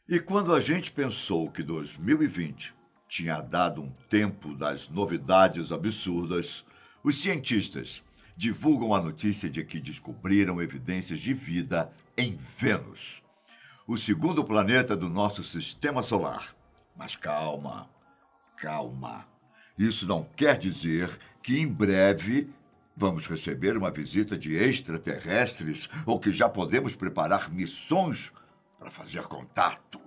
E quando a gente pensou que 2020 tinha dado um tempo das novidades absurdas, os cientistas divulgam a notícia de que descobriram evidências de vida em Vênus, o segundo planeta do nosso sistema solar. Mas calma, calma. Isso não quer dizer que em breve vamos receber uma visita de extraterrestres ou que já podemos preparar missões para fazer contato.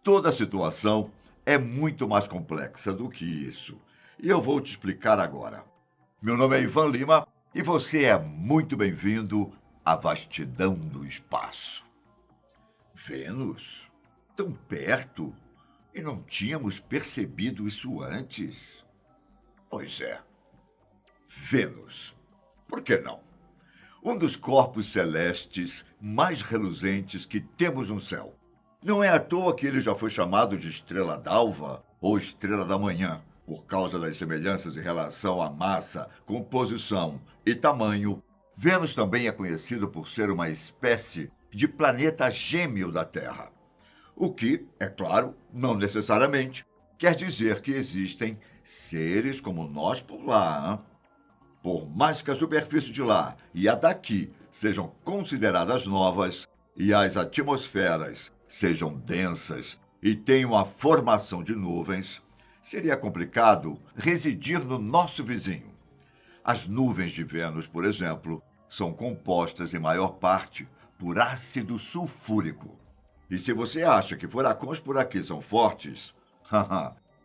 Toda a situação é muito mais complexa do que isso. E eu vou te explicar agora. Meu nome é Ivan Lima e você é muito bem-vindo à vastidão do espaço. Vênus? Tão perto? E não tínhamos percebido isso antes? Pois é. Vênus. Por que não? Um dos corpos celestes mais reluzentes que temos no céu. Não é à toa que ele já foi chamado de estrela d'alva ou estrela da manhã, por causa das semelhanças em relação à massa, composição e tamanho. Vênus também é conhecido por ser uma espécie de planeta gêmeo da Terra. O que, é claro, não necessariamente quer dizer que existem seres como nós por lá. Hein? Por mais que a superfície de lá e a daqui sejam consideradas novas e as atmosferas sejam densas e tenham a formação de nuvens, seria complicado residir no nosso vizinho. As nuvens de Vênus, por exemplo, são compostas em maior parte por ácido sulfúrico. E se você acha que furacões por aqui são fortes,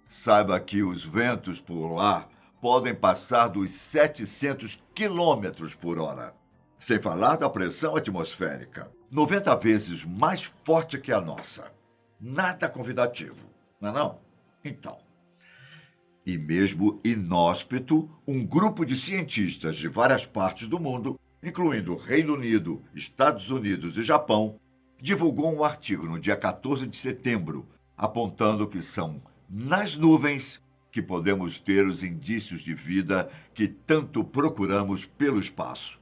saiba que os ventos por lá podem passar dos 700 quilômetros por hora. Sem falar da pressão atmosférica, 90 vezes mais forte que a nossa. Nada convidativo, não é não? Então, e mesmo inóspito, um grupo de cientistas de várias partes do mundo, incluindo Reino Unido, Estados Unidos e Japão, divulgou um artigo no dia 14 de setembro, apontando que são nas nuvens que podemos ter os indícios de vida que tanto procuramos pelo espaço.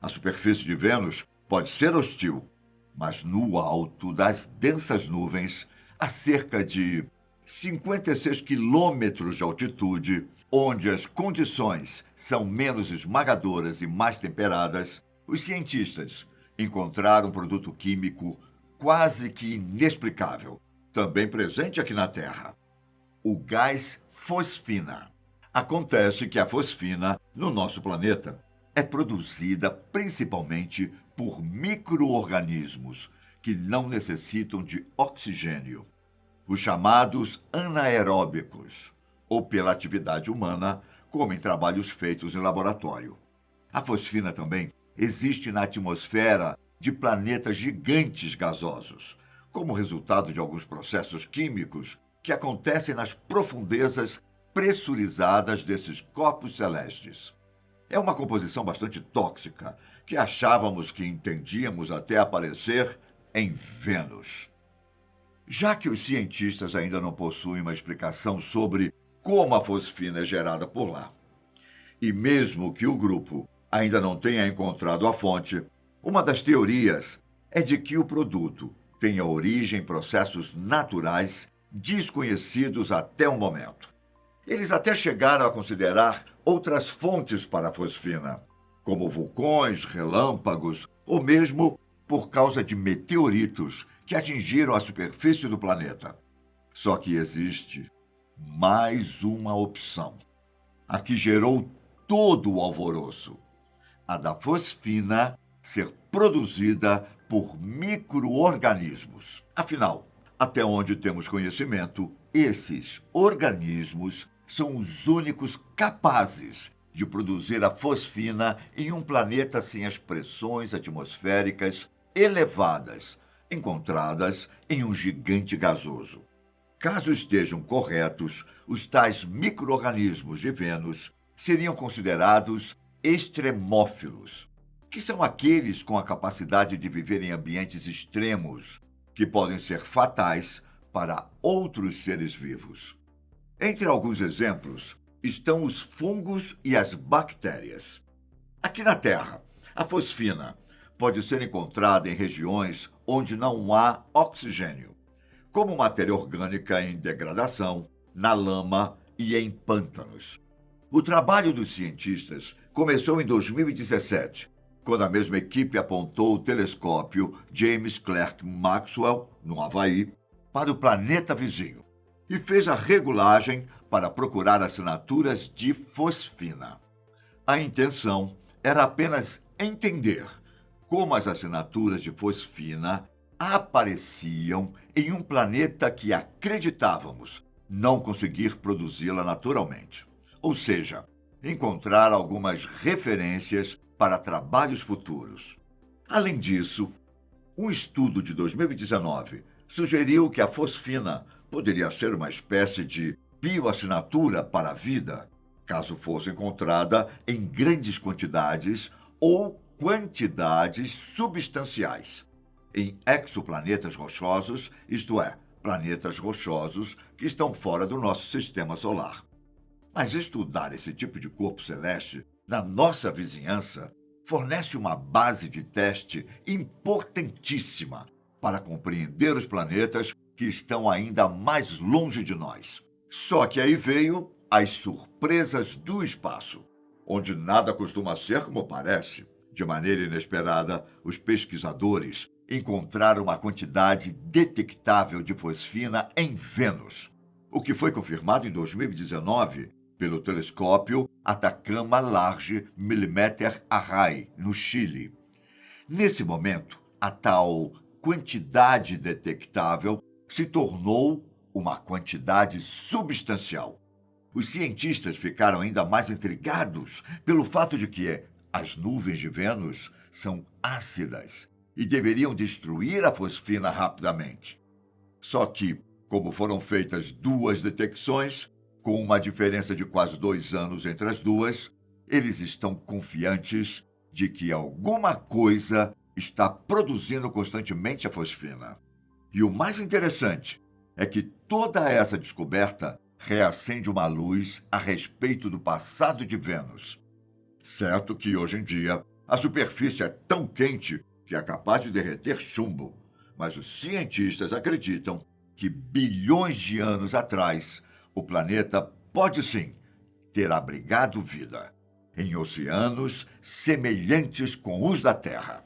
A superfície de Vênus pode ser hostil, mas no alto das densas nuvens, a cerca de 56 quilômetros de altitude, onde as condições são menos esmagadoras e mais temperadas, os cientistas encontraram um produto químico quase que inexplicável, também presente aqui na Terra: o gás fosfina. Acontece que a fosfina, no nosso planeta, é produzida principalmente por micro-organismos que não necessitam de oxigênio, os chamados anaeróbicos, ou pela atividade humana, como em trabalhos feitos em laboratório. A fosfina também existe na atmosfera de planetas gigantes gasosos, como resultado de alguns processos químicos que acontecem nas profundezas pressurizadas desses corpos celestes. É uma composição bastante tóxica que achávamos que entendíamos até aparecer em Vênus. Já que os cientistas ainda não possuem uma explicação sobre como a fosfina é gerada por lá, e mesmo que o grupo ainda não tenha encontrado a fonte, uma das teorias é de que o produto tenha origem em processos naturais desconhecidos até o momento. Eles até chegaram a considerar outras fontes para a fosfina, como vulcões, relâmpagos ou mesmo por causa de meteoritos que atingiram a superfície do planeta. Só que existe mais uma opção, a que gerou todo o alvoroço: a da fosfina ser produzida por micro-organismos. Afinal, até onde temos conhecimento, esses organismos são os únicos capazes de produzir a fosfina em um planeta sem as pressões atmosféricas elevadas encontradas em um gigante gasoso. Caso estejam corretos, os tais micro-organismos de Vênus seriam considerados extremófilos, que são aqueles com a capacidade de viver em ambientes extremos, que podem ser fatais para outros seres vivos. Entre alguns exemplos estão os fungos e as bactérias. Aqui na Terra, a fosfina pode ser encontrada em regiões onde não há oxigênio, como matéria orgânica em degradação, na lama e em pântanos. O trabalho dos cientistas começou em 2017, quando a mesma equipe apontou o telescópio James Clerk Maxwell, no Havaí, para o planeta vizinho e fez a regulagem para procurar assinaturas de fosfina. A intenção era apenas entender como as assinaturas de fosfina apareciam em um planeta que acreditávamos não conseguir produzi-la naturalmente. Ou seja, encontrar algumas referências para trabalhos futuros. Além disso, um estudo de 2019 sugeriu que a fosfina poderia ser uma espécie de bioassinatura para a vida, caso fosse encontrada em grandes quantidades ou quantidades substanciais em exoplanetas rochosos, isto é, planetas rochosos que estão fora do nosso sistema solar. Mas estudar esse tipo de corpo celeste na nossa vizinhança fornece uma base de teste importantíssima para compreender os planetas que estão ainda mais longe de nós. Só que aí veio as surpresas do espaço, onde nada costuma ser como parece. De maneira inesperada, os pesquisadores encontraram uma quantidade detectável de fosfina em Vênus, o que foi confirmado em 2019 pelo telescópio Atacama Large Millimeter Array, no Chile. Nesse momento, a tal quantidade detectável se tornou uma quantidade substancial. Os cientistas ficaram ainda mais intrigados pelo fato de que as nuvens de Vênus são ácidas e deveriam destruir a fosfina rapidamente. Só que, como foram feitas duas detecções, com uma diferença de quase 2 anos entre as duas, eles estão confiantes de que alguma coisa está produzindo constantemente a fosfina. E o mais interessante é que toda essa descoberta reacende uma luz a respeito do passado de Vênus. Certo que, hoje em dia, a superfície é tão quente que é capaz de derreter chumbo, mas os cientistas acreditam que bilhões de anos atrás, o planeta pode sim ter abrigado vida em oceanos semelhantes com os da Terra.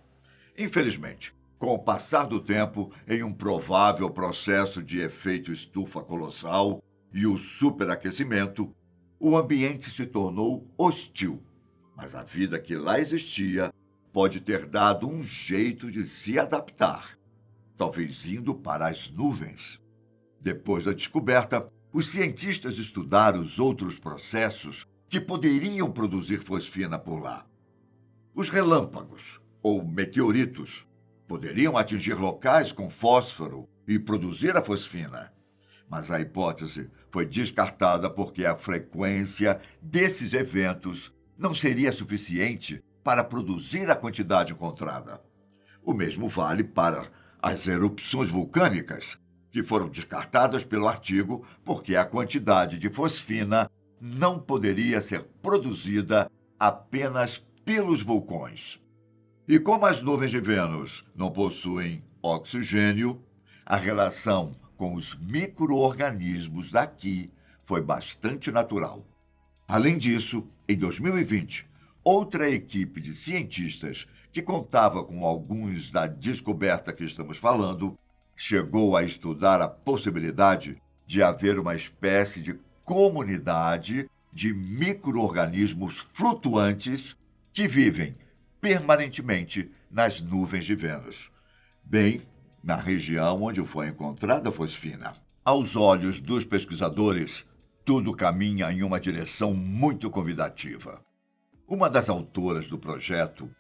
Infelizmente, com o passar do tempo, em um provável processo de efeito estufa colossal e o superaquecimento, o ambiente se tornou hostil. Mas a vida que lá existia pode ter dado um jeito de se adaptar, talvez indo para as nuvens. Depois da descoberta, os cientistas estudaram os outros processos que poderiam produzir fosfina por lá. Os relâmpagos, ou meteoritos, poderiam atingir locais com fósforo e produzir a fosfina. Mas a hipótese foi descartada porque a frequência desses eventos não seria suficiente para produzir a quantidade encontrada. O mesmo vale para as erupções vulcânicas, que foram descartadas pelo artigo porque a quantidade de fosfina não poderia ser produzida apenas pelos vulcões. E como as nuvens de Vênus não possuem oxigênio, a relação com os micro-organismos daqui foi bastante natural. Além disso, em 2020, outra equipe de cientistas que contava com alguns da descoberta que estamos falando chegou a estudar a possibilidade de haver uma espécie de comunidade de micro-organismos flutuantes que vivem permanentemente nas nuvens de Vênus, bem na região onde foi encontrada a fosfina. Aos olhos dos pesquisadores, tudo caminha em uma direção muito convidativa. Uma das autoras do projeto,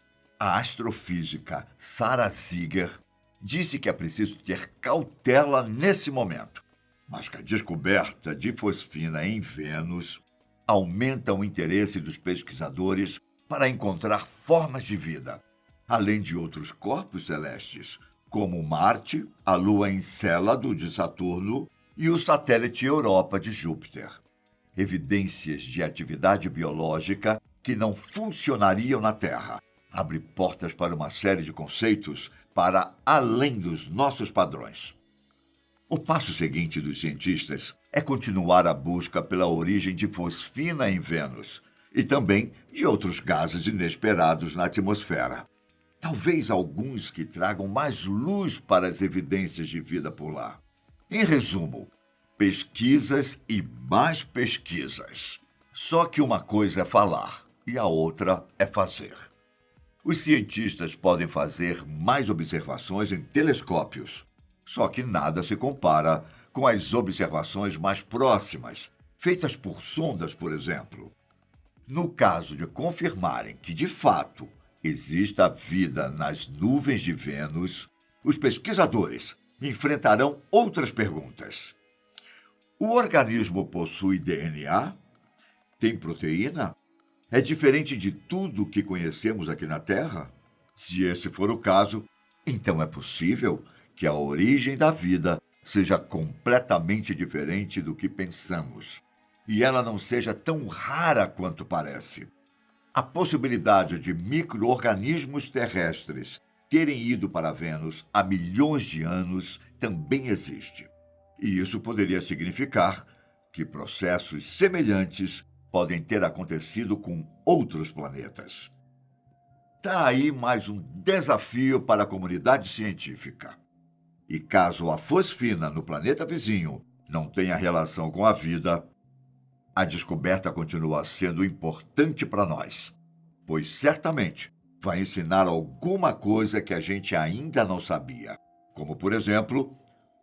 a astrofísica Sara Ziegler, disse que é preciso ter cautela nesse momento, mas que a descoberta de fosfina em Vênus aumenta o interesse dos pesquisadores para encontrar formas de vida, além de outros corpos celestes, como Marte, a lua Encélado de Saturno e o satélite Europa de Júpiter. Evidências de atividade biológica que não funcionariam na Terra. Abre portas para uma série de conceitos para além dos nossos padrões. O passo seguinte dos cientistas é continuar a busca pela origem de fosfina em Vênus e também de outros gases inesperados na atmosfera. Talvez alguns que tragam mais luz para as evidências de vida por lá. Em resumo, pesquisas e mais pesquisas. Só que uma coisa é falar e a outra é fazer. Os cientistas podem fazer mais observações em telescópios, só que nada se compara com as observações mais próximas, feitas por sondas, por exemplo. No caso de confirmarem que, de fato, exista vida nas nuvens de Vênus, os pesquisadores enfrentarão outras perguntas. O organismo possui DNA? Tem proteína? É diferente de tudo que conhecemos aqui na Terra? Se esse for o caso, então é possível que a origem da vida seja completamente diferente do que pensamos e ela não seja tão rara quanto parece. A possibilidade de micro-organismos terrestres terem ido para Vênus há milhões de anos também existe. E isso poderia significar que processos semelhantes podem ter acontecido com outros planetas. Está aí mais um desafio para a comunidade científica. E caso a fosfina no planeta vizinho não tenha relação com a vida, a descoberta continua sendo importante para nós, pois certamente vai ensinar alguma coisa que a gente ainda não sabia, como, por exemplo,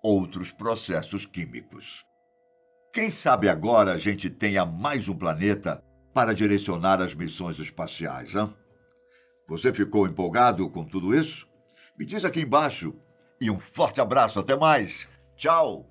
outros processos químicos. Quem sabe agora a gente tenha mais um planeta para direcionar as missões espaciais, hein? Você ficou empolgado com tudo isso? Me diz aqui embaixo. E um forte abraço. Até mais. Tchau.